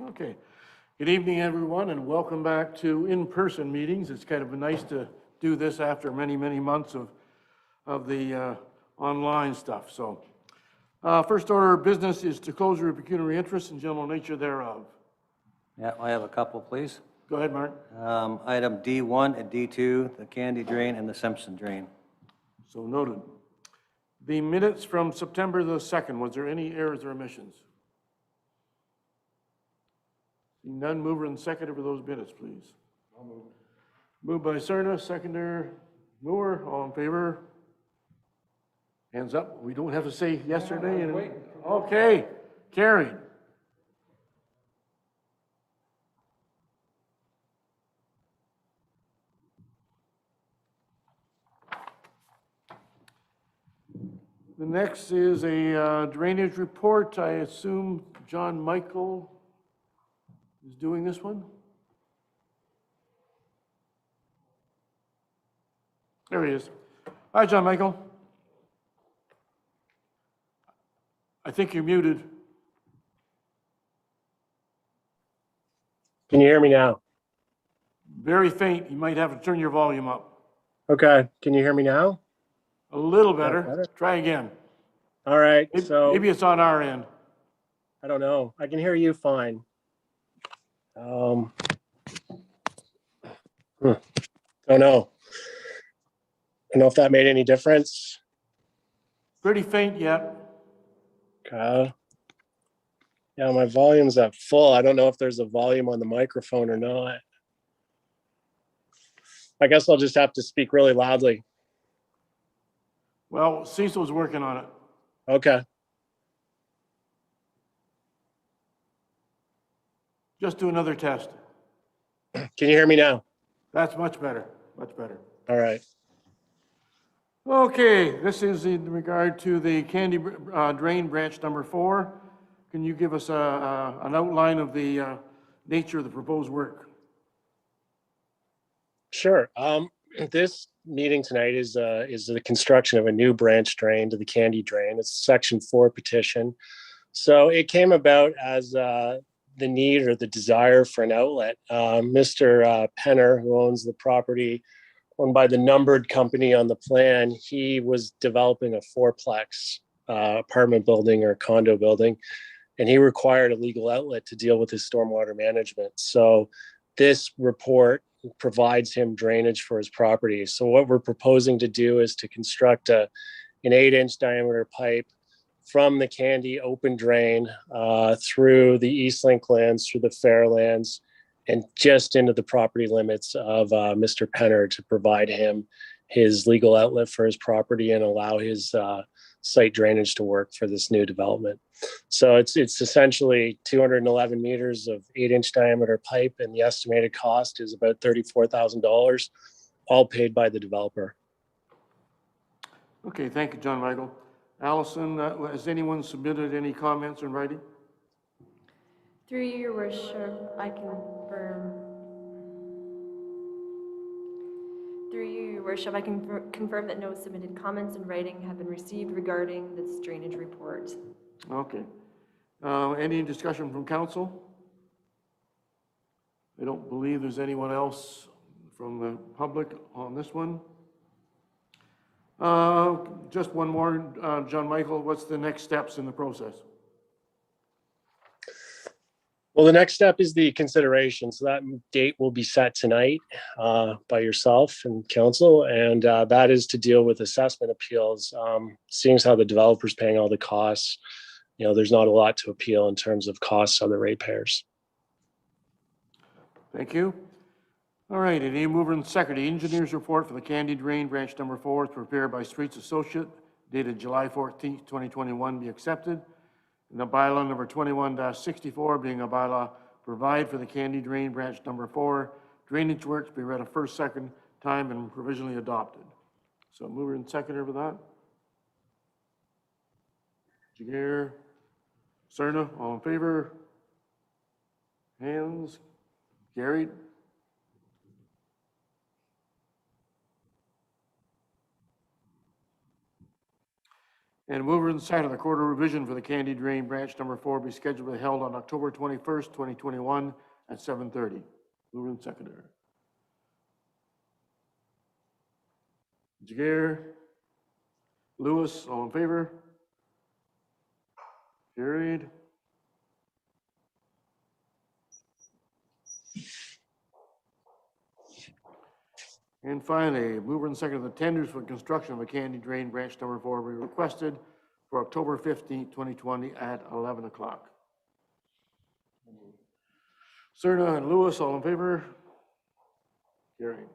Okay. Good evening, everyone, and welcome back to in-person meetings. It's kind of nice to do this after many, many months of the online stuff. So, first order of business is to close your pecuniary interest and general nature thereof. Yeah, I have a couple, please. Go ahead, Mark. Item D1 and D2, the Candy Drain and the Simpson Drain. So noted. The minutes from September the 2nd, was there any errors or omissions? Seeing none, mover and seconder for those minutes, please. I'll move. Moved by Cerna, seconder Moore, all in favor? Hands up. We don't have to say yesterday. Okay, carried. The next is a drainage report. I assume John Michael is doing this one? There he is. Hi, John Michael. I think you're muted. Can you hear me now? Very faint. You might have to turn your volume up. Okay. Can you hear me now? A little better. Better? Try again. All right. Maybe it's on our end. I don't know. I can hear you fine. Oh no. I don't know if that made any difference. Pretty faint yet. Okay. Yeah, my volume's at full. I don't know if there's a volume on the microphone or not. I guess I'll just have to speak really loudly. Well, Cecil's working on it. Okay. Just do another test. Can you hear me now? That's much better, much better. All right. Okay, this is in regard to the Candy Drain Branch number 4. Can you give us an outline of the nature of the proposed work? Sure. This meeting tonight is the construction of a new branch drain to the Candy Drain. It's a Section 4 petition. So it came about as the need or the desire for an outlet. Mr. Penner, who owns the property owned by the numbered company on the plan, he was developing a fourplex apartment building or condo building, and he required a legal outlet to deal with his stormwater management. So this report provides him drainage for his property. So what we're proposing to do is to construct an 8-inch diameter pipe from the Candy open drain through the Eastlink lands, through the Fairlands, and just into the property limits of Mr. Penner to provide him his legal outlet for his property and allow his site drainage to work for this new development. So it's essentially 211 meters of 8-inch diameter pipe, and the estimated cost is about $34,000, all paid by the developer. Okay, thank you, John Michael. Allison, has anyone submitted any comments in writing? Through you, Your Worship, I confirm. Through you, Your Worship, I can confirm that no submitted comments in writing have been received regarding this drainage report. Okay. Any discussion from council? I don't believe there's anyone else from the public on this one. Just one more, John Michael, what's the next steps in the process? Well, the next step is the consideration. So that date will be set tonight by yourself and council, and that is to deal with assessment appeals. Seeing as how the developer's paying all the costs, there's not a lot to appeal in terms of costs of the ratepayers. Thank you. All right, any mover and second, the engineer's report for the Candy Drain Branch number 4 is prepared by Streets Associate, dated July 14th, 2021, be accepted. And the bylaw number 21-64 being a bylaw provide for the Candy Drain Branch number 4 drainage works be read a first, second time and provisionally adopted. So mover and seconder for that. Jagger, Cerna, all in favor? Hands carried. And mover and second, the quarter revision for the Candy Drain Branch Number 4 be scheduled to be held on October 21st, 2021 at 7:30. Mover and seconder. Jagger, Lewis, all in favor? Carried. And finally, mover and second, the tenders for construction of a Candy Drain Branch Number 4 be requested for October 15th, 2020 at 11 o'clock. Cerna and Lewis, all in favor? Carried.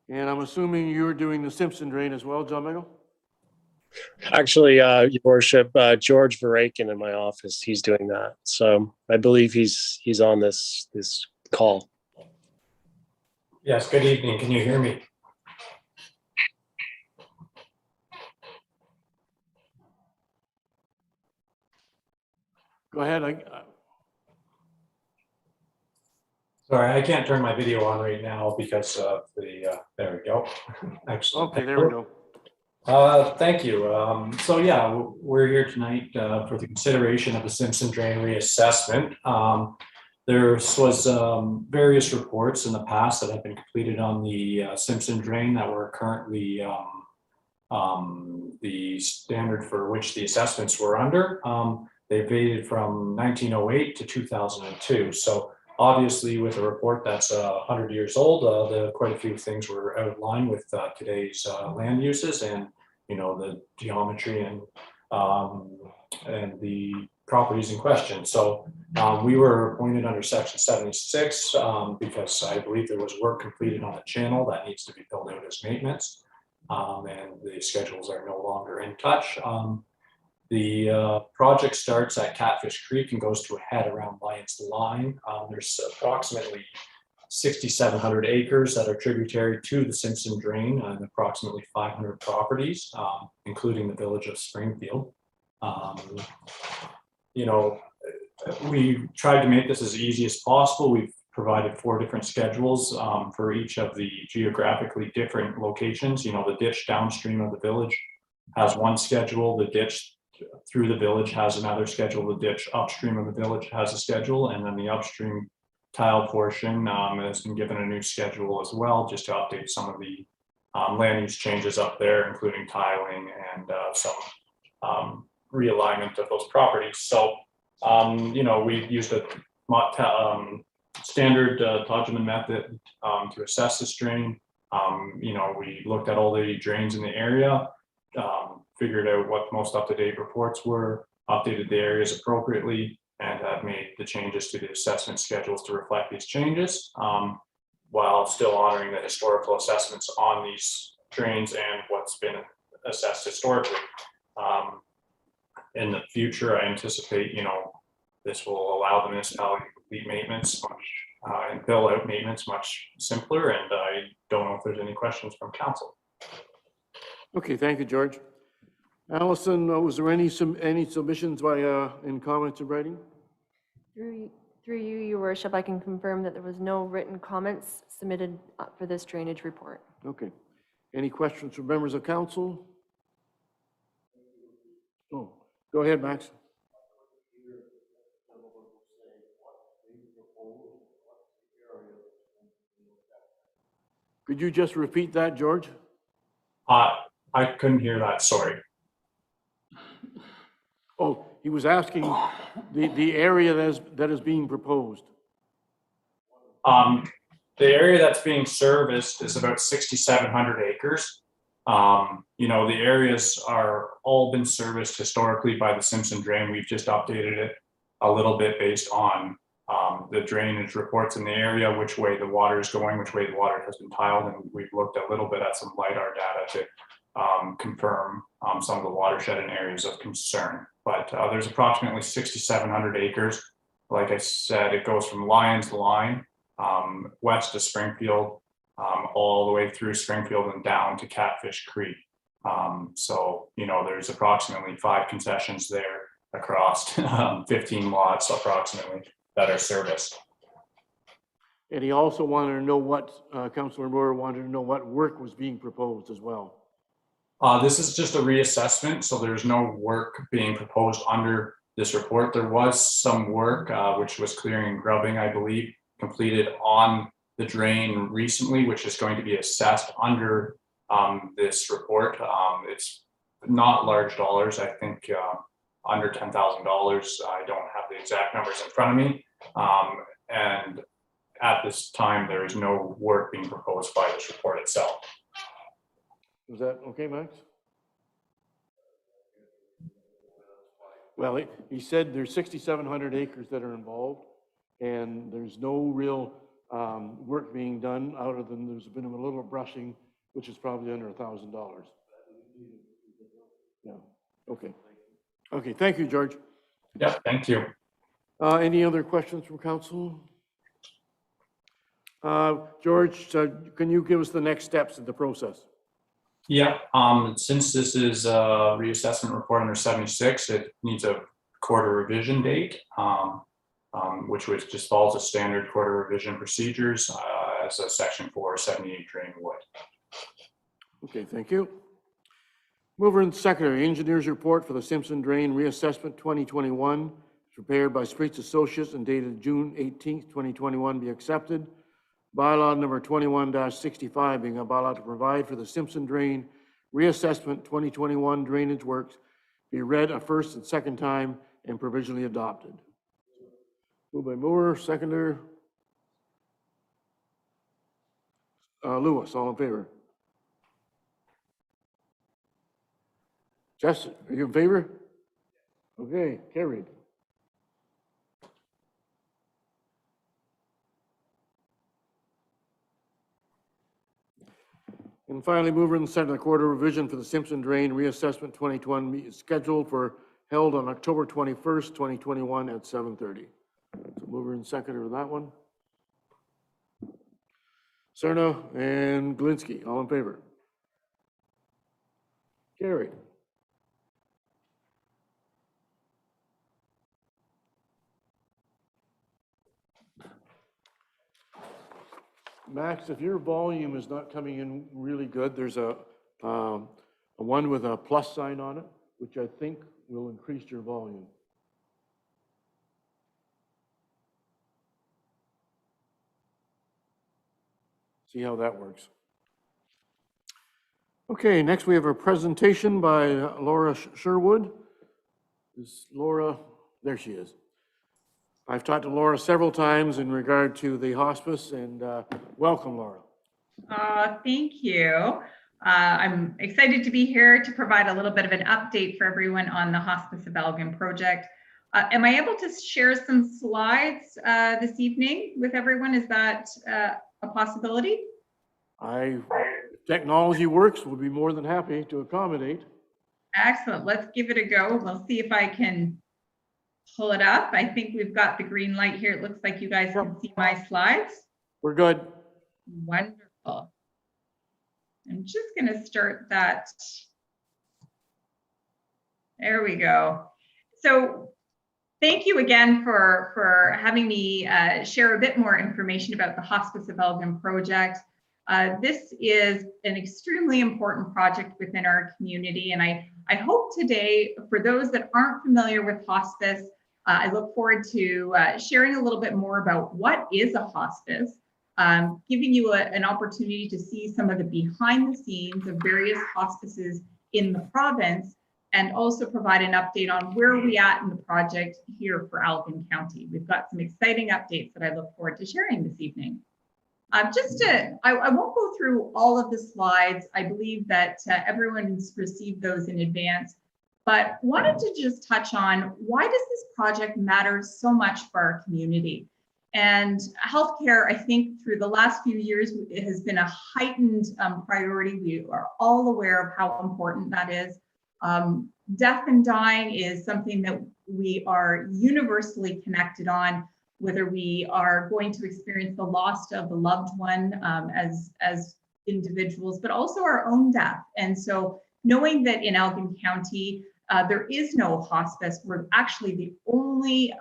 And I'm assuming you're doing the Simpson drain as well, John Michael? Actually, Your Worship, George Verakin in my office, he's doing that. So I believe he's on this call. Yes, good evening. Can you hear me? Go ahead. Sorry, I can't turn my video on right now because of the, there we go. Excellent. Okay, there we go. Thank you. So yeah, we're here tonight for the consideration of the Simpson Drain reassessment. There was various reports in the past that have been completed on the Simpson Drain that were currently the standard for which the assessments were under. They varied from 1908 to 2002. So obviously with a report that's 100 years old, quite a few things were out of line with today's land uses and, you know, the geometry and the properties in question. So we were appointed under section 76 because I believe there was work completed on the channel that needs to be filled out as maintenance. And the schedules are no longer in touch. The project starts at Catfish Creek and goes to a head around Lions Line. There's approximately 6,700 acres that are tributary to the Simpson Drain and approximately 500 properties, including the village of Springfield. You know, we tried to make this as easy as possible. We've provided 4 different schedules for each of the geographically different locations. You know, the ditch downstream of the village has one schedule, the ditch through the village has another schedule, the ditch upstream of the village has a schedule, and then the upstream tile portion has been given a new schedule as well, just to update some of the land use changes up there, including tiling and some realignment of those properties. So, you know, we used a standard Todgeman method to assess this drain. You know, we looked at all the drains in the area, figured out what the most up-to-date reports were, updated the areas appropriately, and have made the changes to the assessment schedules to reflect these changes, while still honoring the historical assessments on these drains and what's been assessed historically. In the future, I anticipate, you know, this will allow the municipality to complete maintenance and bill out maintenance much simpler, and I don't know if there's any questions from council. Okay, thank you, George. Allison, was there any submissions in comments in writing? Through you, Your Worship, I can confirm that there was no written comments submitted for this drainage report. Okay. Any questions from members of council? Oh, go ahead, Max. Could you just repeat that, George? I couldn't hear that, sorry. Oh, he was asking the area that is being proposed. The area that's being serviced is about 6,700 acres. You know, the areas are all been serviced historically by the Simpson Drain. We've just updated it a little bit based on the drainage reports in the area, which way the water is going, which way the water has been tiled, and we've looked a little bit at some LiDAR data to confirm some of the watershed and areas of concern. But there's approximately 6,700 acres. Like I said, it goes from Lions Line west to Springfield, all the way through Springfield and down to Catfish Creek. So, you know, there's approximately 5 concessions there across 15 lots approximately. that are serviced. And he also wanted to know what, Councillor Moore wanted to know what work was being proposed as well. This is just a reassessment, so there's no work being proposed under this report. There was some work, which was clearing and grubbing, I believe, completed on the drain recently, which is going to be assessed under this report. It's not large dollars, I think under $10,000. I don't have the exact numbers in front of me. And at this time, there is no work being proposed by this report itself. Is that okay, Max? Well, he said there's 6,700 acres that are involved, and there's no real work being done other than there's been a little brushing, which is probably under $1,000. Yeah, okay. Okay, thank you, George. Yeah, thank you. Any other questions from council? George, can you give us the next steps in the process? Yeah, since this is a reassessment report under 76, it needs a quarter revision date, which just follows the standard quarter revision procedures as a section 478 drain would. Okay, thank you. Mover and seconder, engineer's report for the Simpson Drain Reassessment 2021, prepared by Streets Associates and dated June 18th, 2021, be accepted. Bylaw number 21-65 being a bylaw to provide for the Simpson Drain Reassessment 2021 drainage works be read a first and second time and provisionally adopted. Moved by Moore, seconder. Lewis, all in favor? Jess, are you in favor? Okay, carried. And finally, mover and seconder, the quarter revision for the Simpson Drain Reassessment 2021 is scheduled for held on October 21st, 2021 at 7:30. So mover and seconder of that one. Cerna and Glinsky, all in favor? Carried. Max, if your volume is not coming in really good, there's a one with a plus sign on it, which I think will increase your volume. See how that works. Okay, next we have a presentation by Laura Sherwood. Is Laura, there she is. I've talked to Laura several times in regard to the hospice, and welcome, Laura. Thank you. I'm excited to be here to provide a little bit of an update for everyone on the Hospice of Elgin project. Am I able to share some slides this evening with everyone? Is that a possibility? If technology works, we'll be more than happy to accommodate. Excellent. Let's give it a go. We'll see if I can pull it up. I think we've got the green light here. It looks like you guys can see my slides. We're good. Wonderful. I'm just going to start that. There we go. So thank you again for having me share a bit more information about the Hospice of Elgin project. This is an extremely important project within our community, and I hope today, for those that aren't familiar with hospice, I look forward to sharing a little bit more about what is a hospice, giving you an opportunity to see some of the behind the scenes of various hospices in the province, and also provide an update on where we're at in the project here for Elgin County. We've got some exciting updates that I look forward to sharing this evening. I won't go through all of the slides. I believe that everyone's received those in advance, but wanted to just touch on why does this project matter so much for our community? And healthcare, I think through the last few years, it has been a heightened priority. We are all aware of how important that is. Death and dying is something that we are universally connected on, whether we are going to experience the loss of a loved one as individuals, but also our own death. And so knowing that in Elgin County, there is no hospice, we're actually the only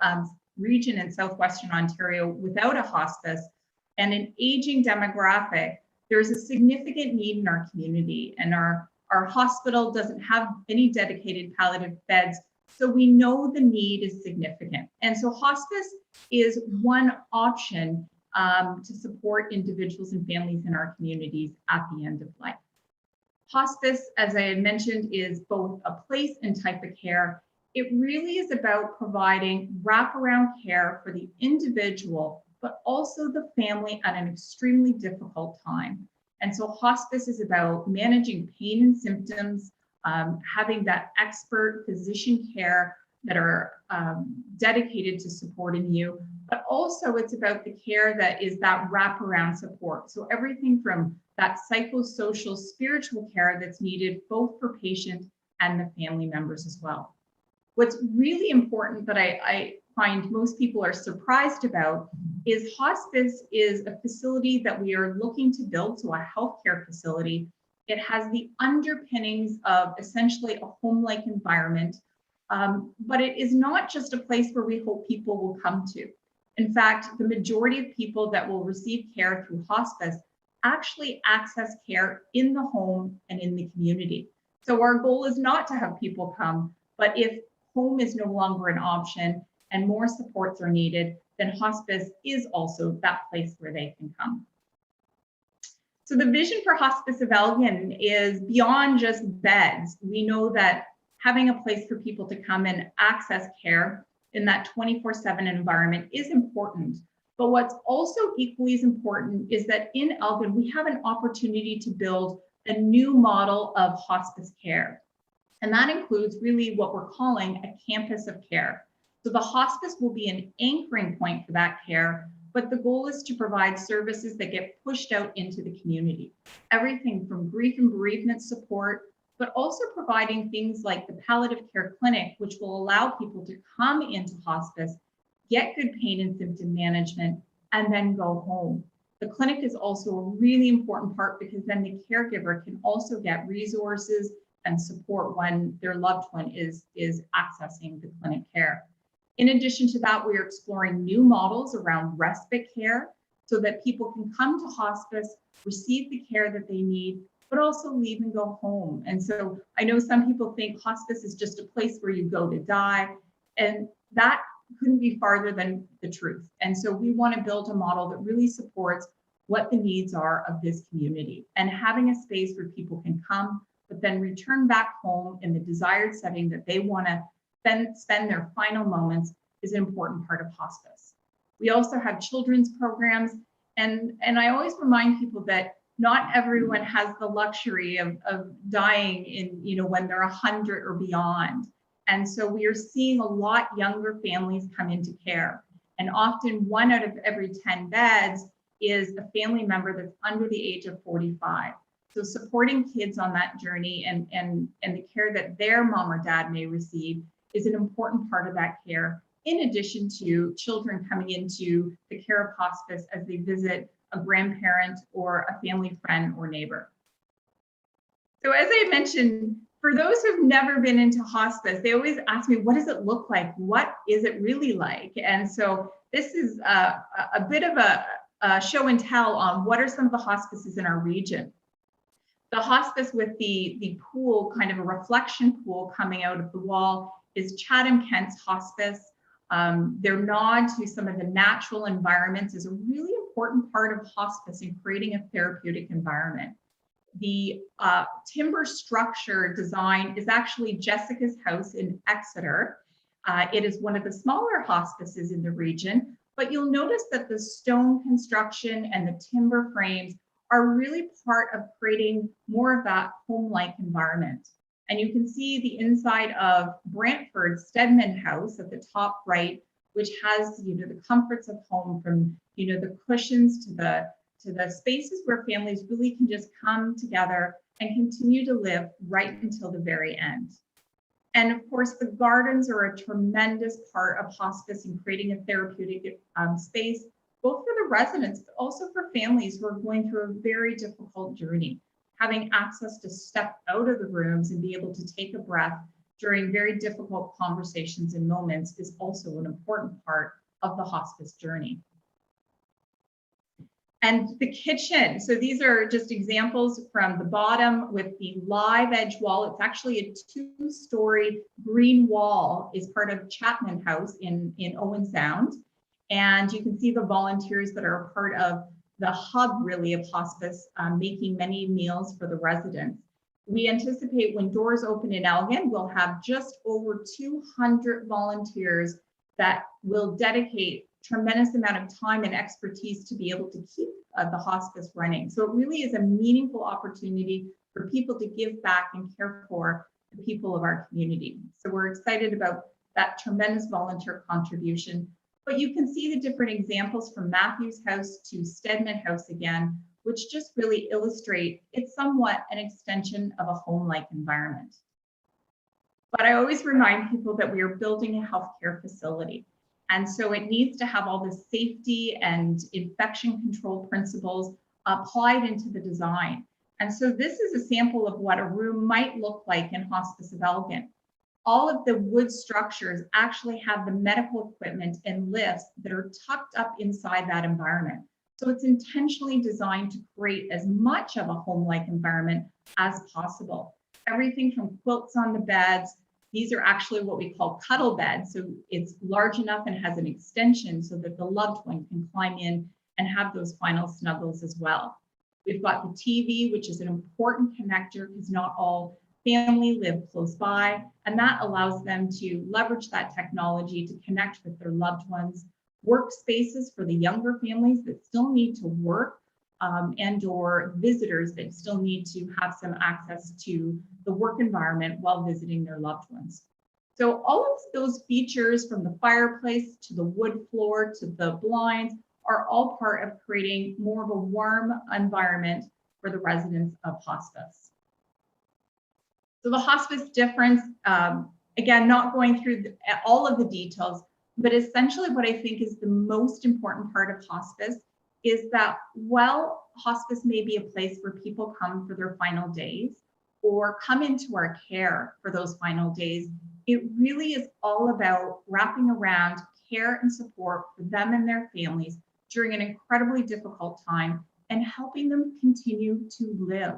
region in Southwestern Ontario without a hospice and an aging demographic, there's a significant need in our community, and our hospital doesn't have any dedicated palliative beds. So we know the need is significant. And so hospice is one option to support individuals and families in our communities at the end of life. Hospice, as I had mentioned, is both a place and type of care. It really is about providing wraparound care for the individual, but also the family at an extremely difficult time. And so hospice is about managing pain and symptoms, having that expert physician care that are dedicated to supporting you, but also it's about the care that is that wraparound support. So everything from that psychosocial, spiritual care that's needed both for patient and the family members as well. What's really important that I find most people are surprised about is hospice is a facility that we are looking to build, so a healthcare facility. It has the underpinnings of essentially a home-like environment, but it is not just a place where we hope people will come to. In fact, the majority of people that will receive care through hospice actually access care in the home and in the community. So our goal is not to have people come, but if home is no longer an option and more supports are needed, then hospice is also that place where they can come. So the vision for Hospice of Elgin is beyond just beds. We know that having a place for people to come and access care in that 24/7 environment is important. But what's also equally as important is that in Elgin, we have an opportunity to build a new model of hospice care. And that includes really what we're calling a campus of care. So the hospice will be an anchoring point for that care, but the goal is to provide services that get pushed out into the community. Everything from grief and bereavement support, but also providing things like the palliative care clinic, which will allow people to come into hospice, get good pain and symptom management, and then go home. The clinic is also a really important part because then the caregiver can also get resources and support when their loved one is accessing the clinic care. In addition to that, we are exploring new models around respite care so that people can come to hospice, receive the care that they need, but also leave and go home. And so I know some people think hospice is just a place where you go to die, and that couldn't be farther than the truth. And so we want to build a model that really supports what the needs are of this community, and having a space where people can come, but then return back home in the desired setting that they want to spend their final moments is an important part of hospice. We also have children's programs, and I always remind people that not everyone has the luxury of dying in, when they're 100 or beyond. And so we are seeing a lot younger families come into care. And often 1 out of every 10 beds is a family member that's under the age of 45. So supporting kids on that journey and the care that their mom or dad may receive is an important part of that care, in addition to children coming into the care of hospice as they visit a grandparent or a family friend or neighbor. So as I mentioned, for those who've never been into hospice, they always ask me, what does it look like? What is it really like? And so this is a bit of a show and tell on what are some of the hospices in our region. The hospice with the pool, kind of a reflection pool coming out of the wall, is Chatham-Kent's Hospice. Their nod to some of the natural environments is a really important part of hospice in creating a therapeutic environment. The timber structure design is actually Jessica's house in Exeter. It is one of the smaller hospices in the region, but you'll notice that the stone construction and the timber frames are really part of creating more of that home-like environment. And you can see the inside of Brantford Stedman House at the top right, which has the comforts of home, from the cushions to the spaces where families really can just come together and continue to live right until the very end. And of course, the gardens are a tremendous part of hospice in creating a therapeutic space, both for the residents, but also for families who are going through a very difficult journey. Having access to step out of the rooms and be able to take a breath during very difficult conversations and moments is also an important part of the hospice journey. And the kitchen, so these are just examples from the bottom with the live edge wall. It's actually a 2-story green wall, is part of Chapman House in Owen Sound. And you can see the volunteers that are a part of the hub really of hospice, making many meals for the residents. We anticipate when doors open in Elgin, we'll have just over 200 volunteers that will dedicate tremendous amount of time and expertise to be able to keep the hospice running. So it really is a meaningful opportunity for people to give back and care for the people of our community. So we're excited about that tremendous volunteer contribution. But you can see the different examples from Matthew's House to Stedman House again, which just really illustrate it's somewhat an extension of a home-like environment. But I always remind people that we are building a healthcare facility. And so it needs to have all the safety and infection control principles applied into the design. And so this is a sample of what a room might look like in Hospice of Elgin. All of the wood structures actually have the medical equipment and lifts that are tucked up inside that environment. So it's intentionally designed to create as much of a home-like environment as possible. Everything from quilts on the beds. These are actually what we call cuddle beds. So it's large enough and has an extension so that the loved one can climb in and have those final snuggles as well. We've got the TV, which is an important connector because not all family live close by, and that allows them to leverage that technology to connect with their loved ones. Workspaces for the younger families that still need to work and or visitors that still need to have some access to the work environment while visiting their loved ones. So all of those features, from the fireplace to the wood floor to the blinds, are all part of creating more of a warm environment for the residents of hospice. So the hospice difference, again, not going through all of the details, but essentially what I think is the most important part of hospice is that while hospice may be a place where people come for their final days or come into our care for those final days, it really is all about wrapping around care and support for them and their families during an incredibly difficult time and helping them continue to live.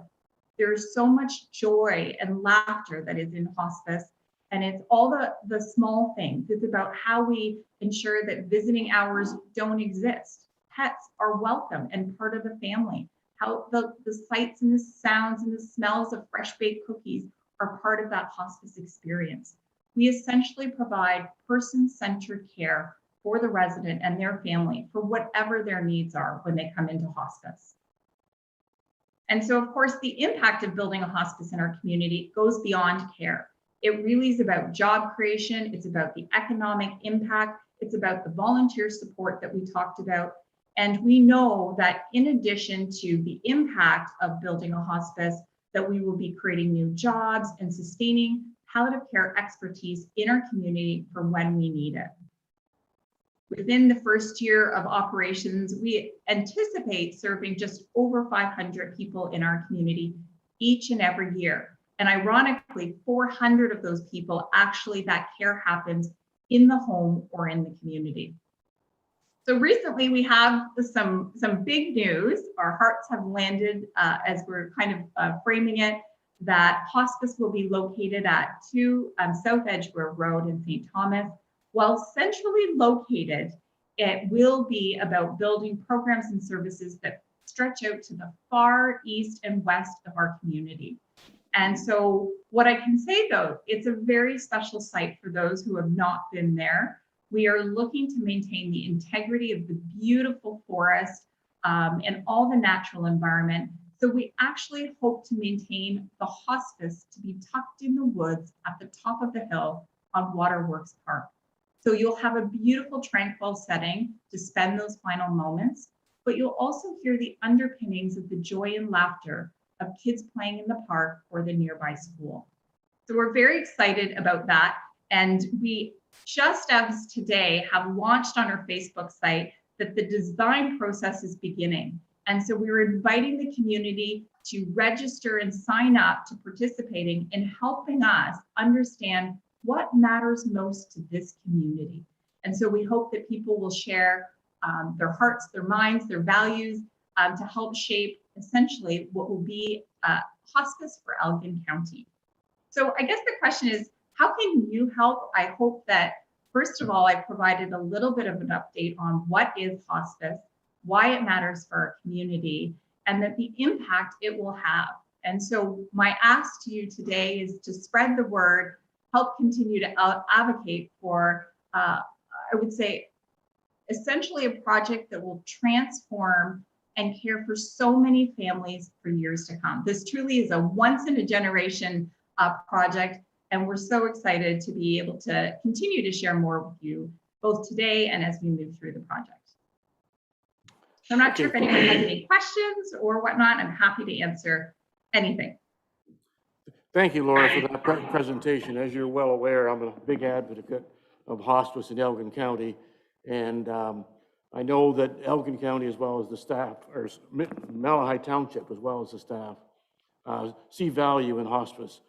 There is so much joy and laughter that is in hospice, and it's all the small things. It's about how we ensure that visiting hours don't exist. Pets are welcome and part of the family. How the sights and the sounds and the smells of fresh baked cookies are part of that hospice experience. We essentially provide person-centered care for the resident and their family for whatever their needs are when they come into hospice. And so, of course, the impact of building a hospice in our community goes beyond care. It really is about job creation. It's about the economic impact. It's about the volunteer support that we talked about. And we know that in addition to the impact of building a hospice, that we will be creating new jobs and sustaining palliative care expertise in our community for when we need it. Within the first year of operations, we anticipate serving just over 500 people in our community each and every year. And ironically, 400 of those people, actually that care happens in the home or in the community. So recently we have some big news. Our hearts have landed as we're kind of framing it, that hospice will be located at 2 South Edgegrove Road in St. Thomas. While centrally located, it will be about building programs and services that stretch out to the far east and west of our community. And so what I can say though, it's a very special site for those who have not been there. We are looking to maintain the integrity of the beautiful forest and all the natural environment. So we actually hope to maintain the hospice to be tucked in the woods at the top of the hill on Waterworks Park. So you'll have a beautiful, tranquil setting to spend those final moments, but you'll also hear the underpinnings of the joy and laughter of kids playing in the park or the nearby school. So we're very excited about that. And we just as today have launched on our Facebook site that the design process is beginning. And so we're inviting the community to register and sign up to participating in helping us understand what matters most to this community. And so we hope that people will share their hearts, their minds, their values to help shape essentially what will be hospice for Elgin County. So I guess the question is, how can you help? I hope that, first of all, I provided a little bit of an update on what is hospice, why it matters for our community, and that the impact it will have. And so my ask to you today is to spread the word, help continue to advocate for, I would say, essentially a project that will transform and care for so many families for years to come. This truly is a once in a generation project, and we're so excited to be able to continue to share more with you both today and as we move through the project. So I'm not sure if anyone has any questions or whatnot. I'm happy to answer anything. Thank you, Laura, for that presentation. As you're well aware, I'm a big advocate of hospice in Elgin County. And I know that Elgin County, as well as the staff, or Malahide Township, as well as the staff, see value in hospice.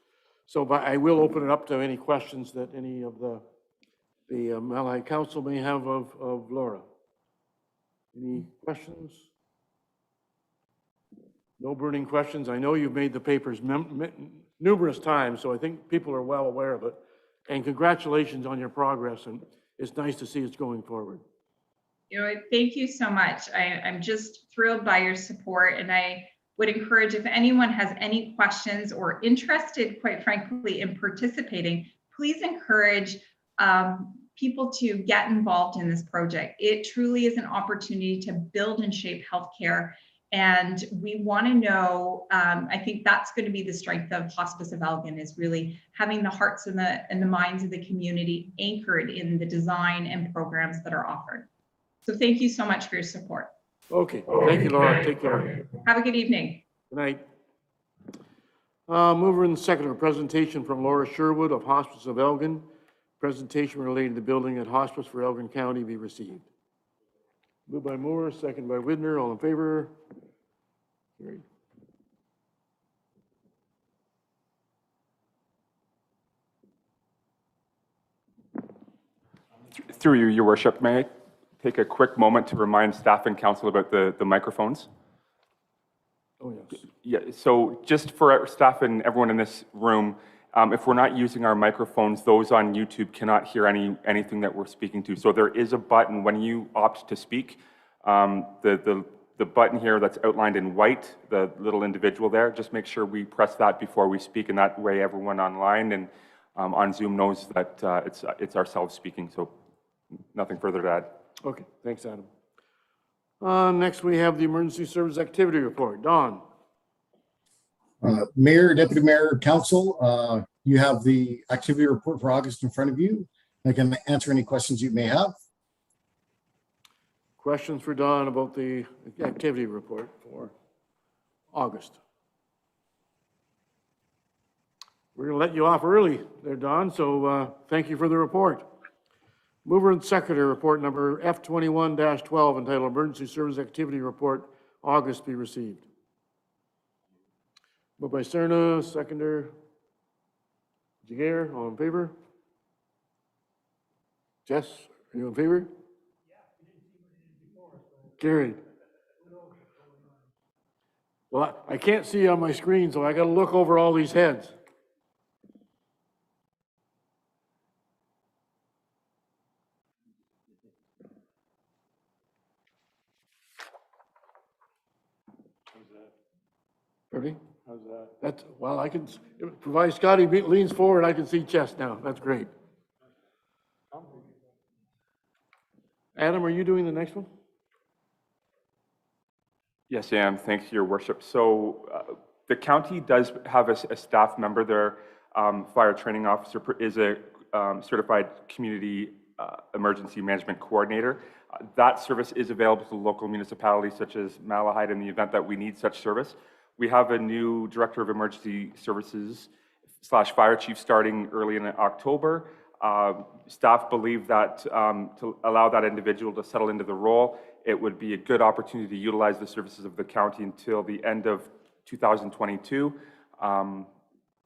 So but I will open it up to any questions that any of the Malahide Council may have of Laura. Any questions? No burning questions. I know you've made the papers numerous times, so I think people are well aware of it. And congratulations on your progress, and it's nice to see it's going forward. You know, thank you so much. I'm just thrilled by your support, and I would encourage, if anyone has any questions or interested, quite frankly, in participating, please encourage people to get involved in this project. It truly is an opportunity to build and shape healthcare. And we want to know, I think that's going to be the strength of Hospice of Elgin, is really having the hearts and the minds of the community anchored in the design and programs that are offered. So thank you so much for your support. Okay, thank you, Laura. Take care. Have a good evening. Good night. Mover and seconder, presentation from Laura Sherwood of Hospice of Elgin. Presentation related to the building at Hospice for Elgin County be received. Moved by Moore, second by Widner. All in favor? Carried. Through you, Your Worship, may I take a quick moment to remind staff and council about the microphones? Oh, yes. Yeah, so just for our staff and everyone in this room, if we're not using our microphones, those on YouTube cannot hear anything that we're speaking to. So there is a button when you opt to speak, the button here that's outlined in white, the little individual there, just make sure we press that before we speak, and that way everyone online and on Zoom knows that it's ourselves speaking. So nothing further to add. Okay, thanks, Adam. Next, we have the Emergency Service Activity Report. Don. Mayor, Deputy Mayor, Council, you have the activity report for August in front of you. I can answer any questions you may have. Questions for Don about the activity report for August? We're going to let you off early there, Don, so thank you for the report. Mover and seconder, report number F21-12, entitled Emergency Service Activity Report, August, be received. Moved by Cerna, seconder Jaguar, all in favor? Jess, are you in favor? Carried. Well, I can't see on my screen, so I got to look over all these heads. Ready? How's that? That's, well, I can, provided Scotty leans forward, I can see chest now. That's great. Adam, are you doing the next one? Yes, I am. Thanks, Your Worship. So the county does have a staff member there. Fire training officer is a certified community emergency management coordinator. That service is available to local municipalities such as Malahide in the event that we need such service. We have a new director of emergency services / fire chief starting early in October. Staff believe that to allow that individual to settle into the role, it would be a good opportunity to utilize the services of the county until the end of 2022 to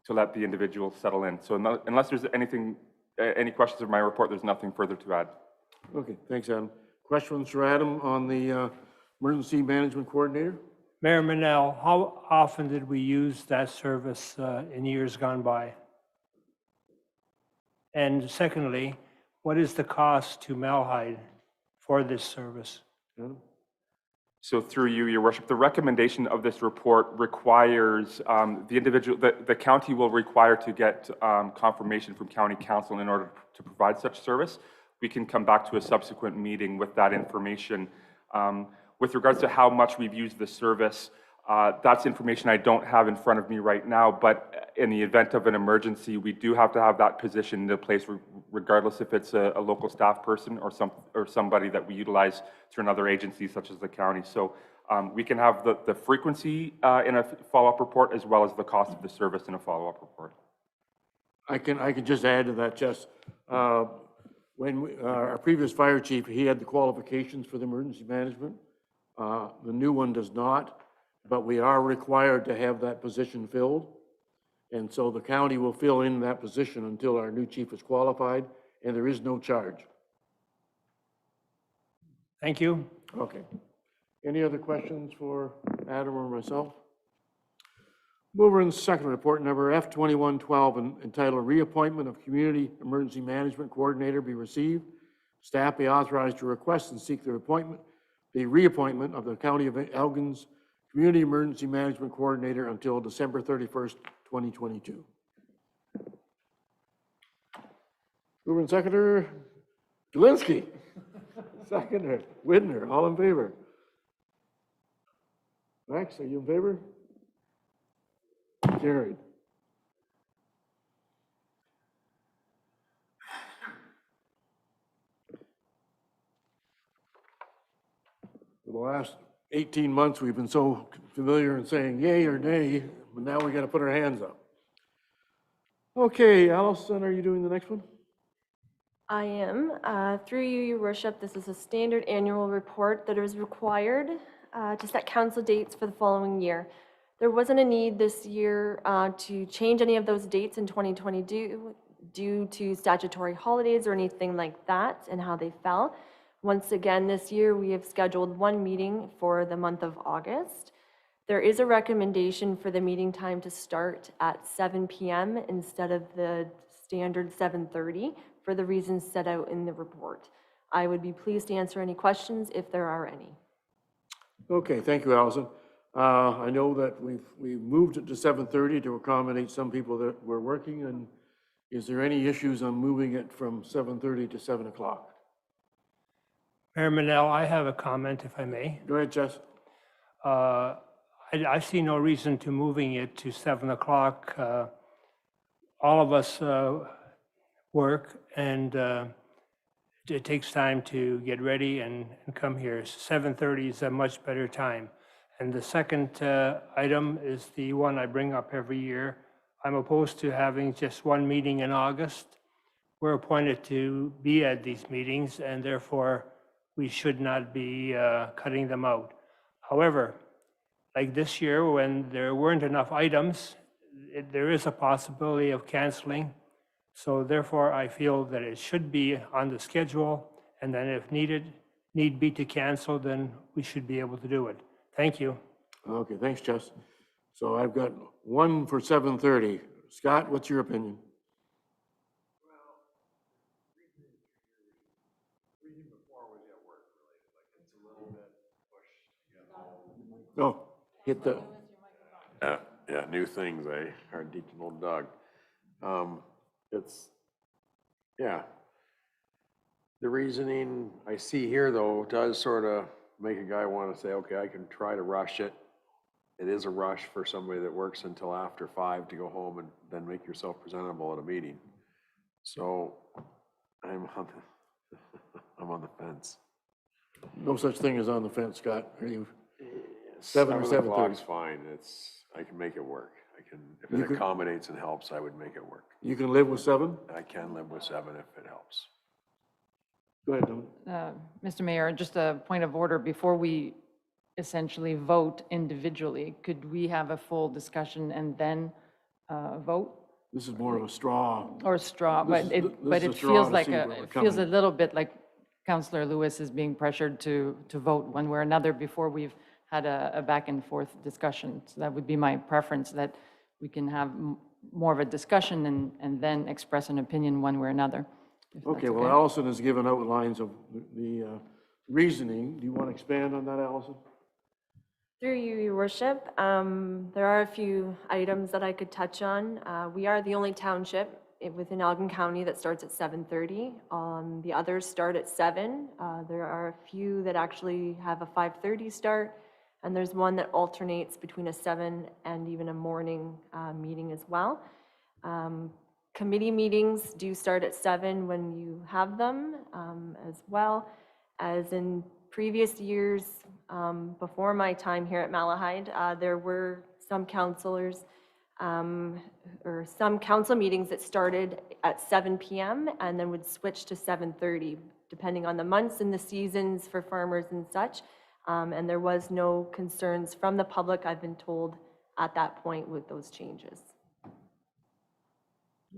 let the individual settle in. So unless there's any questions of my report, there's nothing further to add. Okay, thanks, Adam. Questions for Adam on the emergency management coordinator? Mayor Manel, how often did we use that service in years gone by? And secondly, what is the cost to Malahide for this service? Adam? So through you, Your Worship, the recommendation of this report requires the county will require to get confirmation from county council in order to provide such service. We can come back to a subsequent meeting with that information. With regards to how much we've used the service, that's information I don't have in front of me right now, but in the event of an emergency, we do have to have that position in place regardless if it's a local staff person or somebody that we utilize through another agency such as the county. So we can have the frequency in a follow-up report as well as the cost of the service in a follow-up report. I can just add to that, Jess. When our previous fire chief, he had the qualifications for the emergency management. The new one does not, but we are required to have that position filled. And so the county will fill in that position until our new chief is qualified, and there is no charge. Thank you. Okay. Any other questions for Adam or myself? Mover and second, report number F2112 entitled Reappointment of Community Emergency Management Coordinator be received. Staff be authorized to request and seek the reappointment of the County of Elgin's Community Emergency Management Coordinator until December 31st, 2022. Mover and seconder, Jelinski. Seconder, Widner, all in favor? Max, are you in favor? Carried. For the last 18 months, we've been so familiar in saying yay or nay, but now we got to put our hands up. Okay, Allison, are you doing the next one? I am. Through you, Your Worship, this is a standard annual report that is required to set council dates for the following year. There wasn't a need this year to change any of those dates in 2022 due to statutory holidays or anything like that and how they fell. Once again, this year we have scheduled one meeting for the month of August. There is a recommendation for the meeting time to start at 7 p.m. instead of the standard 7:30 for the reasons set out in the report. I would be pleased to answer any questions if there are any. Okay, thank you, Allison. I know that we've moved it to 7:30 to accommodate some people that were working, and is there any issues on moving it from 7:30 to 7 o'clock? Mayor Manel, I have a comment, if I may. Go ahead, Jess. I see no reason to moving it to 7 o'clock. All of us work, and it takes time to get ready and come here. 7:30 is a much better time. And the second item is the one I bring up every year. I'm opposed to having just one meeting in August. We're appointed to be at these meetings, and therefore we should not be cutting them out. However, like this year, when there weren't enough items, there is a possibility of canceling. So therefore, I feel that it should be on the schedule, and then if need be to cancel, then we should be able to do it. Thank you. Okay, thanks, Jess. So I've got one for 7:30. Scott, what's your opinion? Oh, hit the, Yeah, new things, eh? Our digital dog. Yeah. The reasoning I see here, though, does sort of make a guy want to say, okay, I can try to rush it. It is a rush for somebody that works until after 5 to go home and then make yourself presentable at a meeting. So I'm on the fence. no such thing as on the fence, Scott. Are you 7 or 7:30? o'clock's fine. I can make it work. If it accommodates and helps, I would make it work. You can live with 7? I can live with 7 if it helps. Go ahead, Dominic. Mr. Mayor, just a point of order, before we essentially vote individually, could we have a full discussion and then vote? This is more of a straw. Or straw, This but is- it, this but is a it straw feels to like see where we're it feels a coming. little bit like Councillor Lewis is being pressured to vote one way or another before we've had a back and forth discussion. So that would be my preference, that we can have more of a discussion and then express an opinion one way or another. if that's Okay, well, Allison has given outlines of the reasoning. Do you want to expand on that, Allison? Through you, your worship, there are a few items that I could touch on. We are the only township within Elgin County that starts at 7:30. The others start at 7. There are a few that actually have a 5:30 start, and there's one that alternates between a 7 and even a morning meeting as well. Committee meetings do start at 7 when you have them, as well as in previous years, before my time here at Malahide, there were some councilors or some council meetings that started at 7 p.m. and then would switch to 7:30, depending on the months and the seasons for farmers and such. And there was no concerns from the public, I've been told, at that point with those changes.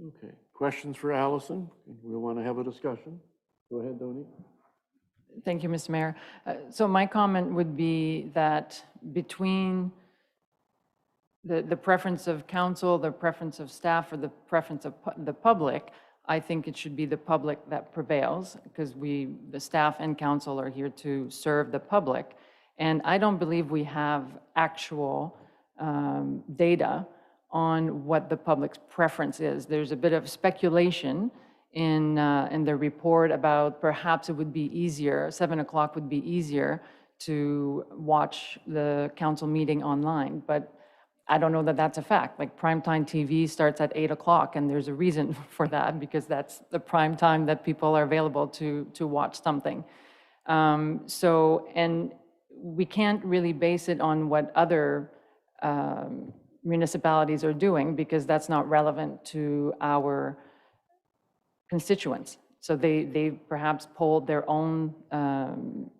Okay, questions for Allison? We want to have a discussion. Go ahead, Donnie. Thank you, Mr. Mayor. So my comment would be that between the preference of council, the preference of staff, or the preference of the public, I think it should be the public that prevails, because the staff and council are here to serve the public. And I don't believe we have actual data on what the public's preference is. There's a bit of speculation in the report about perhaps it would be easier, 7 o'clock would be easier to watch the council meeting online, but I don't know that that's a fact. Like primetime TV starts at 8 o'clock, and there's a reason for that, because that's the prime time that people are available to watch something. And we can't really base it on what other municipalities are doing, because that's not relevant to our constituents. So they perhaps polled their own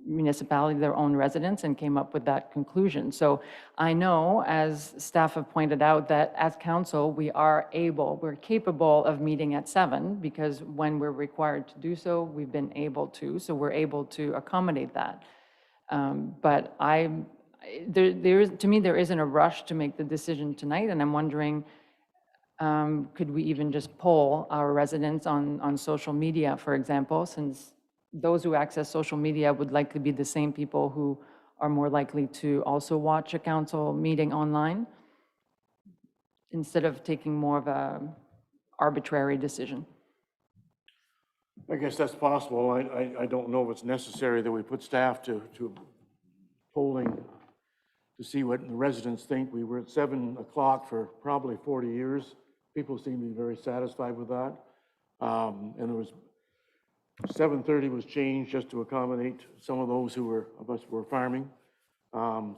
municipality, their own residents, and came up with that conclusion. So I know, as staff have pointed out, that as council, we're capable of meeting at 7, because when we're required to do so, we've been able to, so we're able to accommodate that. But to me, there isn't a rush to make the decision tonight, and I'm wondering, could we even just poll our residents on social media, for example, since those who access social media would likely be the same people who are more likely to also watch a council meeting online, instead of taking more of a arbitrary decision. I guess that's possible. I don't know if it's necessary that we put staff to polling to see what the residents think. We were at 7 o'clock for probably 40 years. People seem to be very satisfied with that. And it was 7:30 was changed just to accommodate some of those of us who were farming.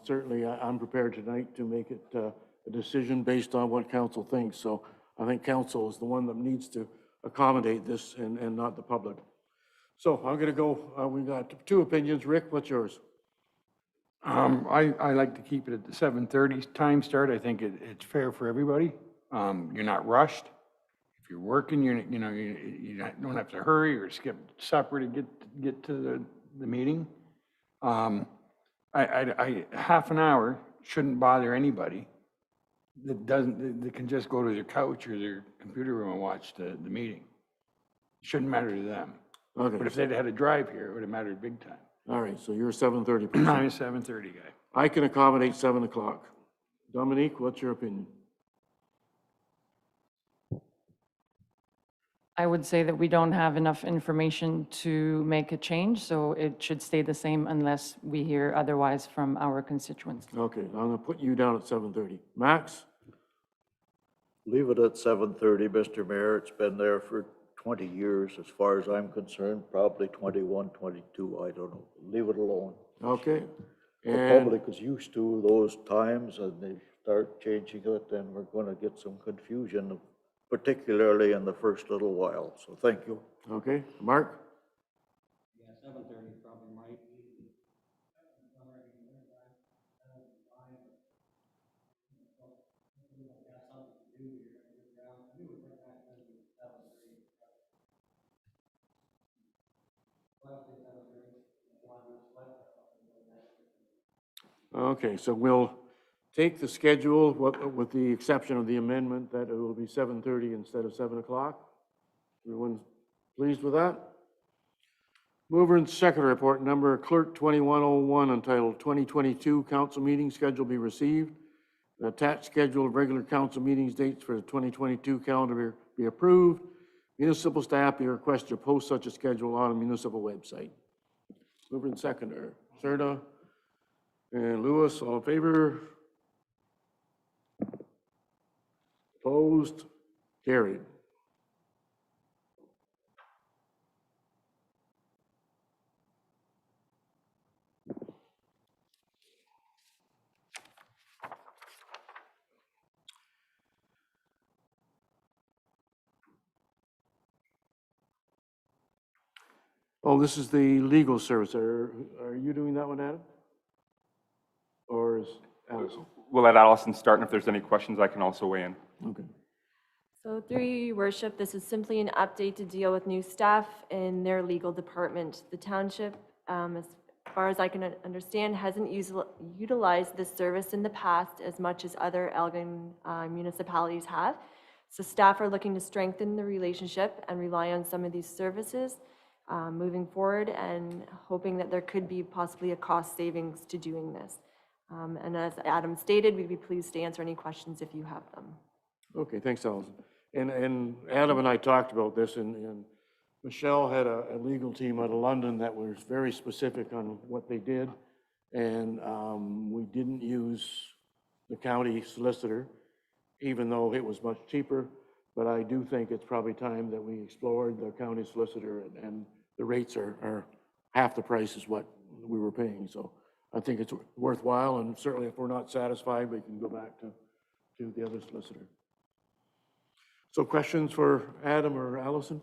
Certainly, I'm prepared tonight to make it a decision based on what council thinks. So I think council is the one that needs to accommodate this and not the public. So I'm going to go, we got 2 opinions. Rick, what's yours? I like to keep it at the 7:30 time start. I think it's fair for everybody. You're not rushed. If you're working, you don't have to hurry or skip supper to get to the meeting. Half an hour shouldn't bother anybody that can just go to their couch or their computer room and watch the meeting. It shouldn't matter to them. Okay. But if they'd had a drive here, it would have mattered big time. All right, so you're 7:30. I'm a 7:30 guy. I can accommodate 7 o'clock. Dominique, what's your opinion? I would say that we don't have enough information to make a change, so it should stay the same unless we hear otherwise from our constituents. Okay, I'm going to put you down at 7:30. Max? Leave it at 7:30, Mr. Mayor. It's been there for 20 years, as far as I'm concerned, probably 21, 22, I don't know. Leave it alone. Okay. The And public is used to those times, and they start changing it, then we're going to get some confusion, particularly in the first little while. So thank you. okay, Mark? Yeah, 7:30 is probably right. Okay, so we'll take the schedule with the exception of the amendment that it will be 7:30 instead of 7 o'clock. Everyone pleased with that? Mover and seconder report number clerk 2101 entitled 2022 council meeting schedule be received. The attached schedule of regular council meetings dates for the 2022 calendar be approved. Municipal staff be requested to post such a schedule on a municipal website. Mover and seconder, Serta and Lewis, all in favor? Opposed? Carried. Oh, this is the legal service. Are you doing that one, Adam? Or is Allison? We'll let Allison start, and if there's any questions, I can also weigh in. Okay. So through you, Your Worship, this is simply an update to deal with new staff in their legal department. The township, as far as I can understand, hasn't utilized this service in the past as much as other Elgin municipalities have. So staff are looking to strengthen the relationship and rely on some of these services moving forward, and hoping that there could be possibly a cost savings to doing this. And as Adam stated, we'd be pleased to answer any questions if you have them. Okay, thanks, Allison. And Adam and I talked about this, and Michelle had a legal team out of London that was very specific on what they did. And we didn't use the county solicitor, even though it was much cheaper. But I do think it's probably time that we explored the county solicitor, and the rates are half the price is what we were paying. So I think it's worthwhile, and certainly if we're not satisfied, we can go back to the other solicitor. So questions for Adam or Allison?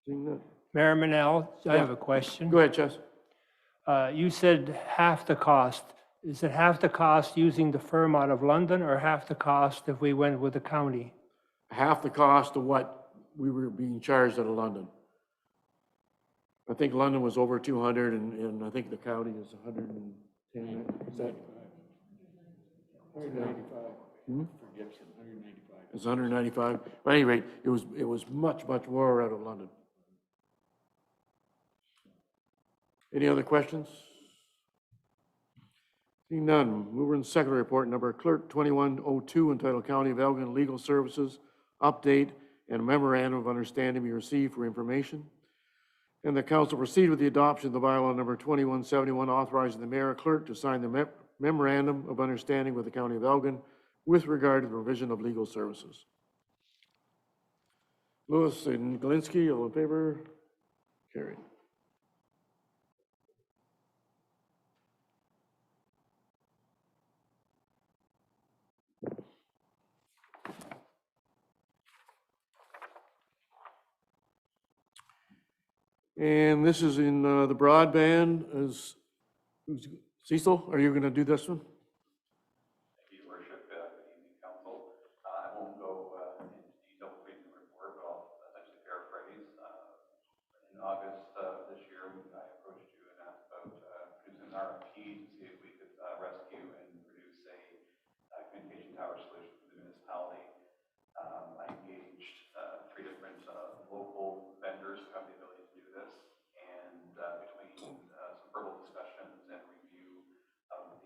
Seeing that? Mayor Manel, I have a question. Go ahead, Chess. You said half the cost. Is it half the cost using the firm out of London, or half the cost if we went with the county? Half the cost of what we were being charged out of London. I think London was over 200, and I think the county is 110. Is that? 195. For Gibson, 195. It's 195. But at any rate, it was much more out of London. Any other questions? Seeing none, mover and seconder report number clerk 2102 entitled County of Elgin Legal Services Update and a Memorandum of Understanding be received for information. And the council proceed with the adoption of the bylaw number 2171 authorizing the mayor and clerk to sign the Memorandum of Understanding with the County of Elgin with regard to the provision of legal services. Lewis and Galinsky, all in favor? Carried. And this is in the broadband. Cecil, are you going to do this one? Thank you, Your Worship. Good evening, Council. I won't go into detail with the report, but I'll essentially paraphrase. In August this year, I approached you and asked about producing an RFP to see if we could rescue and produce a communication tower solution for the municipality. I engaged 3 different local vendors who have the ability to do this, and between some verbal discussions and review of the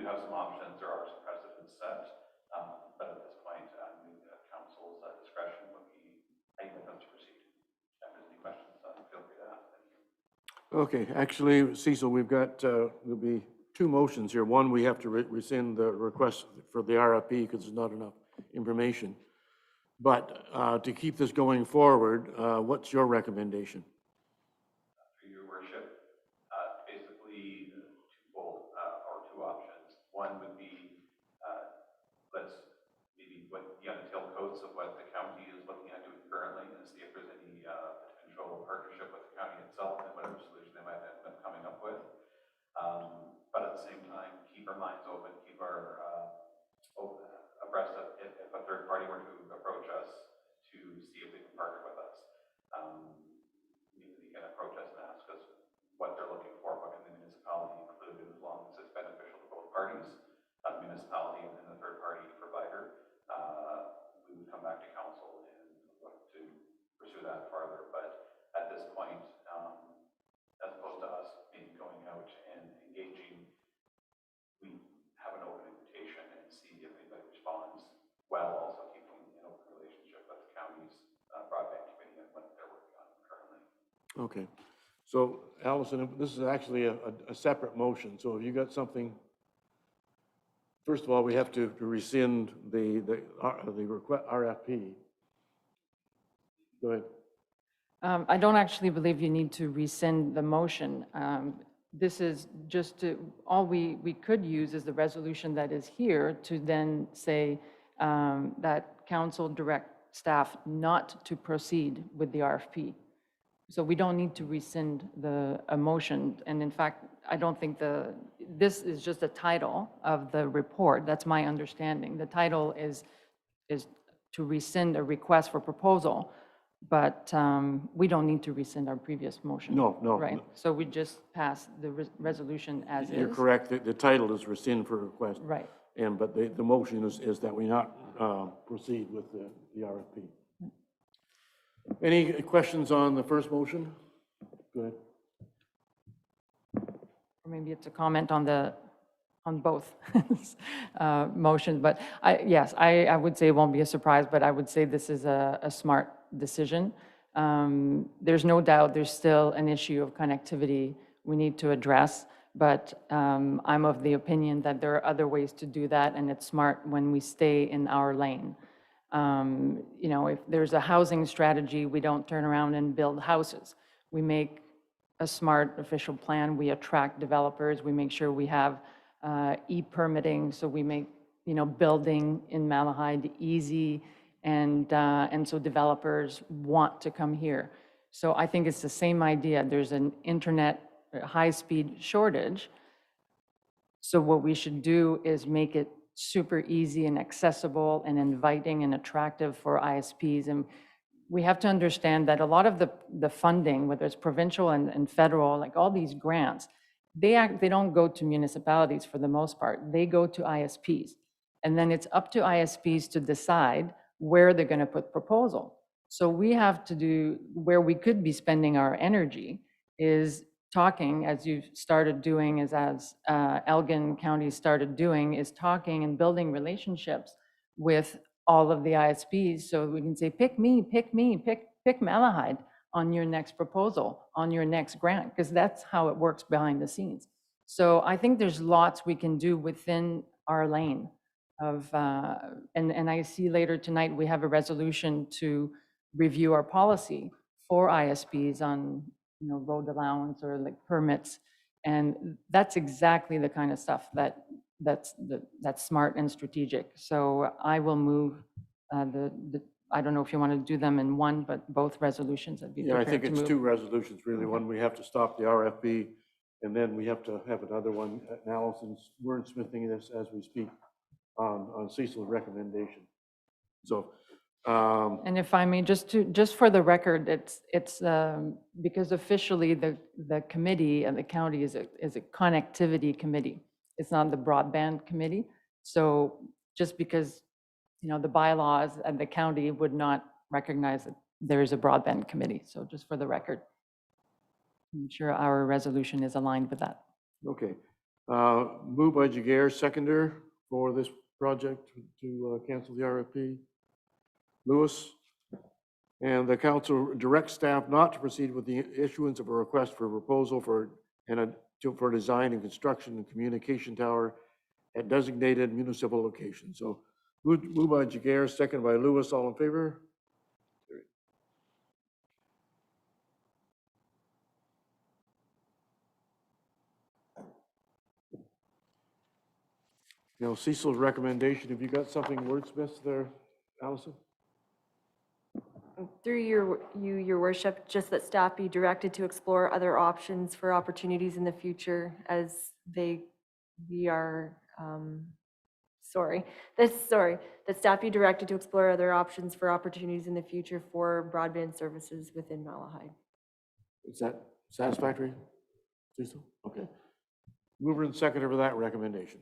do have some options, there are some precedents set, but at this point, the council's discretion would be how you want them to proceed. If there's any questions, feel free to ask. Thank you. Okay, actually, Cecil, we've got, there'll be two motions here. One, we have to rescind the request for the RFP because there's not enough information. But to keep this going forward, what's your recommendation? Through your worship, basically twofold, or two options. One would be, let's maybe what the untitled codes of what the county is looking at doing currently and see if there's any potential partnership with the county itself and whatever solution they might end up coming up with. But at the same time, keep our minds open, keep our abreast of if a third party were to approach us to see if they can partner with us. Maybe they can approach us and ask us what they're looking for, what can the municipality include, as long as it's beneficial to both parties, the municipality and the third party provider. We would come back to council and look to pursue that farther. But at this point, as opposed to us maybe going out and engaging, we have an open invitation and see if anybody responds, while also keeping an open relationship with the county's broadband committee and what they're working on currently. Okay. So Allison, this is actually a separate motion. So have you got something? First of all, we have to rescind the RFP. Go ahead. I don't actually believe you need to rescind the motion. This is just to, all we could use is the resolution that is here to then say that council direct staff not to proceed with the RFP. So we don't need to rescind the motion. And in fact, I don't think this is just a title of the report. That's my understanding. The title is to rescind a request for proposal. But we don't need to rescind our previous motion. No. Right? So we just pass the resolution as is. You're correct. The title is rescind for request. Right. But the motion is that we not proceed with the RFP. Any questions on the first motion? Go ahead. Or maybe it's a comment on both motions. But yes, I would say it won't be a surprise, but I would say this is a smart decision. There's no doubt there's still an issue of connectivity we need to address, but I'm of the opinion that there are other ways to do that, and it's smart when we stay in our lane. You know, if there's a housing strategy, we don't turn around and build houses. We make a smart official plan, we attract developers, we make sure we have e-permitting, so we make, you know, building in Malahide easy, and so developers want to come here. So I think it's the same idea. There's an internet high-speed shortage. So what we should do is make it super easy and accessible and inviting and attractive for ISPs. And we have to understand that a lot of the funding, whether it's provincial and federal, like all these grants, they don't go to municipalities for the most part. They go to ISPs. And then it's up to ISPs to decide where they're going to put proposal. So we have to do, where we could be spending our energy is talking, as you've started doing, as Elgin County started doing, is talking and building relationships with all of the ISPs, so we can say, pick me, pick Malahide on your next proposal, on your next grant, because that's how it works behind the scenes. So I think there's lots we can do within our lane of, and I see later tonight we have a resolution to review our policy for ISPs on, you know, road allowance or like permits, and that's exactly the kind of stuff that's smart and strategic. So I will move I don't know if you want to do them in one, but both resolutions. I'd be Yeah, I prepared think to it's move. two resolutions, really. Okay. One, we have to stop the RFP, and then we have to have another one. Allison's wordsmithing this as we speak on Cecil's recommendation. So, And if I may, just for the record, it's because officially the committee and the county is a connectivity committee. It's not the broadband committee. So just because, you know, the bylaws and the county would not recognize that there is a broadband committee. So just for the record, I'm sure our resolution is aligned with that. okay. Moved by Jagger, seconder for this project to cancel the RFP. Lewis. And the council directs staff not to proceed with the issuance of a request for proposal for design and construction and communication tower at designated municipal locations. So moved by Jagger, second by Lewis, all in favor? Now Cecil's recommendation, have you got something wordsmith there, Allison? Through your worship, just that staff be directed to explore other options for opportunities in the future as that staff be directed to explore other options for opportunities in the future for broadband services within Malahide. Is that satisfactory, Cecil? Okay. Mover and seconder for that recommendation.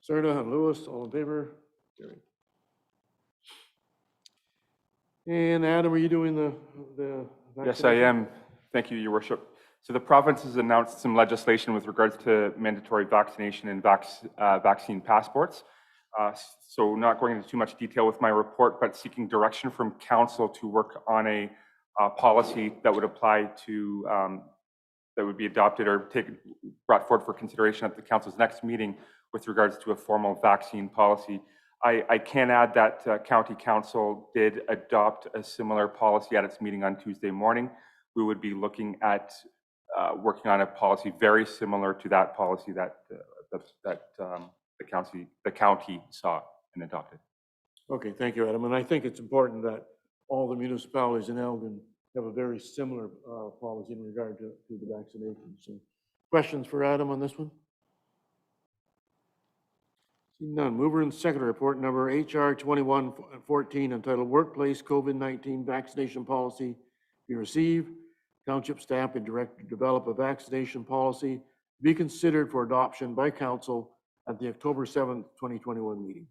Serta and Lewis, all in favor? Carried. And Adam, are you doing the Yes, I am. Thank you, Your Worship. So the province has announced some legislation with regards to mandatory vaccination and vaccine passports. So not going into too much detail with my report, but seeking direction from council to work on a policy that would apply to, that would be adopted or brought forward for consideration at the council's next meeting with regards to a formal vaccine policy. I can add that county council did adopt a similar policy at its meeting on Tuesday morning. We would be looking at working on a policy very similar to that policy that the county saw and adopted. Okay, thank you, Adam. And I think it's important that all the municipalities in Elgin have a very similar policy in regard to the vaccination. So questions for Adam on this one? Seeing none. Mover and seconder, report number HR 2114 entitled Workplace COVID-19 Vaccination Policy be received. Township staff and directed to develop a vaccination policy to be considered for adoption by council at the October 7th, 2021 meeting.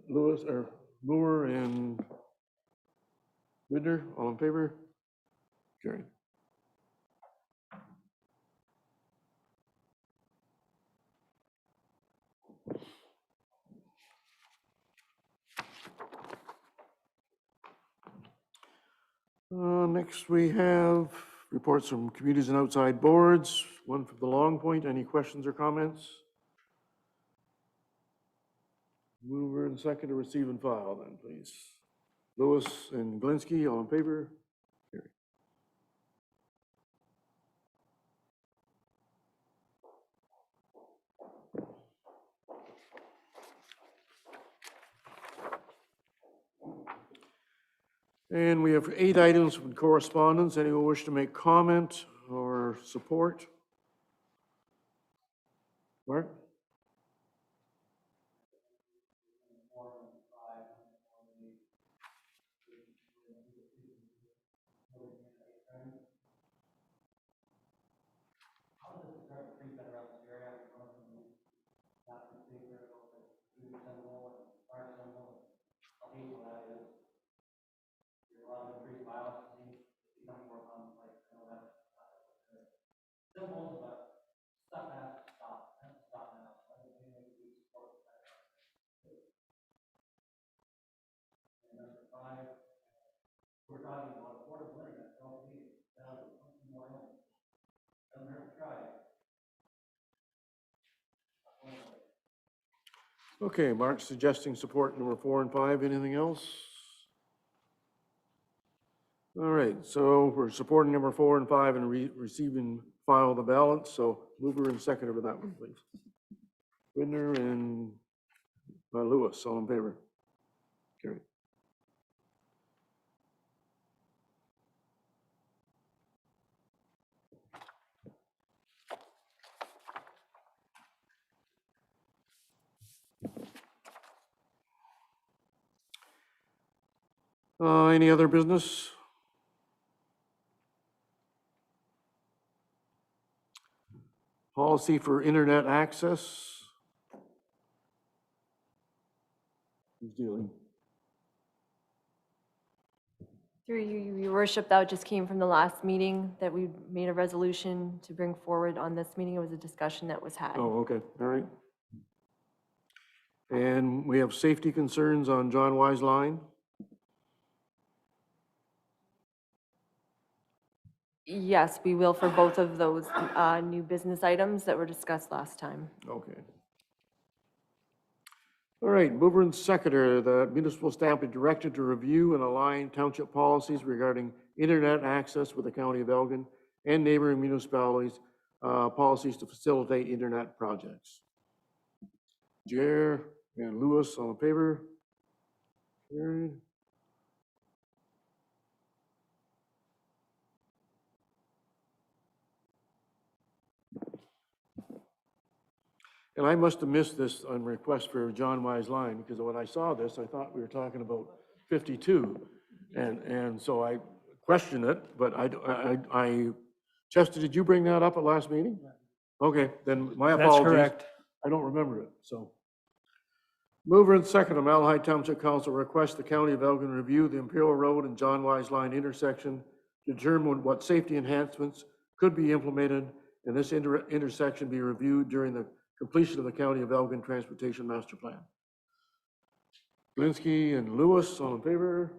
Lewis or Moore and Widner, all in favor? Carried. Next we have reports from committees and outside boards. One from the Long Point. Any questions or comments? Mover and second to receive and file then, please. Lewis and Glinski, all in favor? Carried. And we have 8 items from correspondence. Anyone wish to make comment or support? Mark? Okay, Mark suggesting support number 4 and 5. Anything else? All right, so we're supporting number 4 and 5 and receiving file the balance. So mover and seconder for that one, please. Widner and Lewis, all in favor? Carried. Any other business? Policy for internet access. Who's dealing? Through you, your worship, that just came from the last meeting that we made a resolution to bring forward on this meeting. It was a discussion that was had. Oh, okay, all right. And we have safety concerns on John Wise line. Yes, we will for both of those new business items that were discussed last time. Okay. All right, mover and seconder, the municipal staff be directed to review and align township policies regarding internet access with the county of Elgin and neighboring municipalities, policies to facilitate internet projects. Jer and Lewis, all in favor? Carried. And I must have missed this on request for John Wise line, because when I saw this, I thought we were talking about 52. And so I questioned it, but Chester, did you bring that up at last meeting? Okay, then my apologies. That's correct. I don't remember it, so. Mover and seconder, Malahide Township Council requests the County of Elgin review the Imperial Road and John Wise line intersection to determine what safety enhancements could be implemented, and this intersection be reviewed during the completion of the County of Elgin Transportation Master Plan. Blinsky and Lewis, all in favor?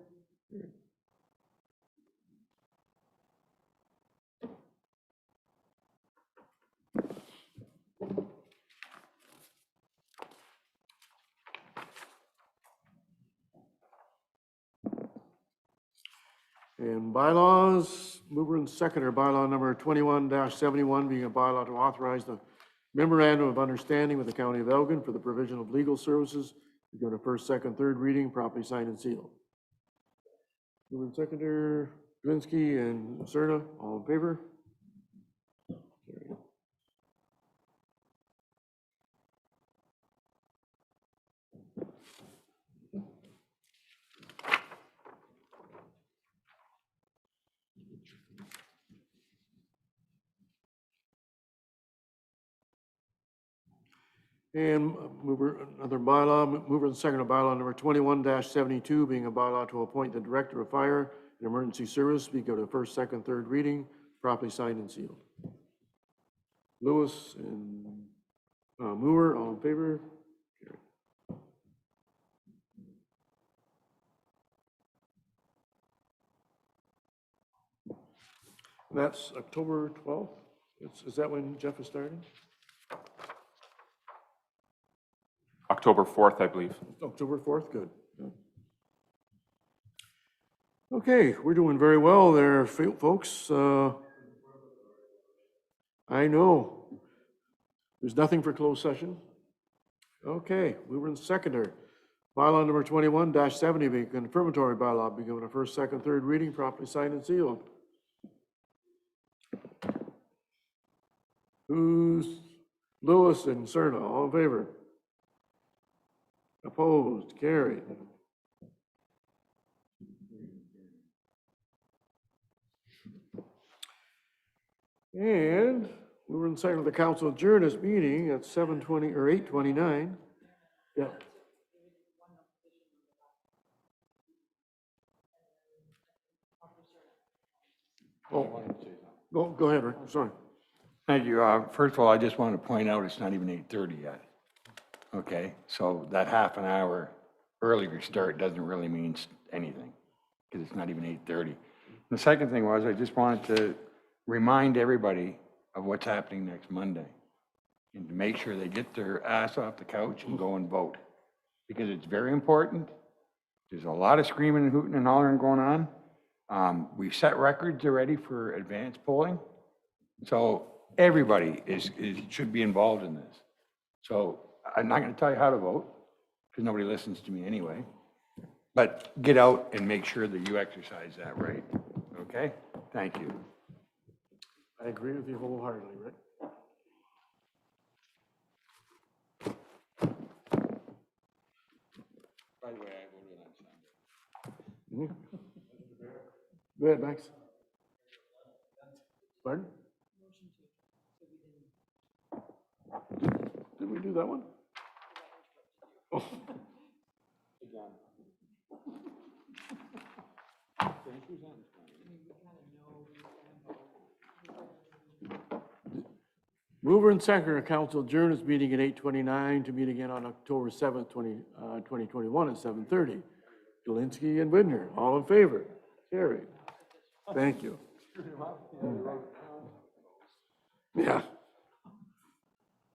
And bylaws, mover and seconder, bylaw number 21-71 being a bylaw to authorize the memorandum of understanding with the County of Elgin for the provision of legal services. We go to first, second, third reading, properly signed and sealed. Mover and seconder, Blinsky and Serna, all in favor? And mover and seconder, bylaw number 21-72 being a bylaw to appoint the Director of Fire and Emergency Service. We go to first, second, third reading, properly signed and sealed. Lewis and Moore, all in favor? Carried. That's October 12th? Is that when Jeff is starting? October 4th, I believe. October 4th, good. Good. Okay, we're doing very well there, folks. I know. There's nothing for closed session. Okay, mover and seconder. Bylaw number 21-70 being confirmatory bylaw, be given a first, second, third reading, properly signed and sealed. Who's Lewis and Serna, all in favor? Opposed, carried. And we were in second of the council adjourn this meeting at 7:20 or 8:29. Yeah. Oh, go ahead, Rick, sorry. Thank you. First of all, I just want to point out it's not even 8:30 yet. Okay, so that half an hour earlier start doesn't really mean anything because it's not even 8:30. The second thing was I just wanted to remind everybody of what's happening next Monday and to make sure they get their ass off the couch and go and vote because it's very important. There's a lot of screaming and hooting and hollering going on. We've set records already for advanced polling. So everybody should be involved in this. So I'm not going to tell you how to vote because nobody listens to me anyway. But get out and make sure that you exercise that right. Okay? Thank you. I agree with you wholeheartedly, Rick. By the way, I voted on Sunday. Go ahead, Max. Pardon? Did we do that one? Oh. Thank you. Mover and seconder, council adjourn this meeting at 8:29 to meet again on October 7th, 2021 at 7:30. Jelinski and Widner, all in favor? Carried. Thank you. Yeah.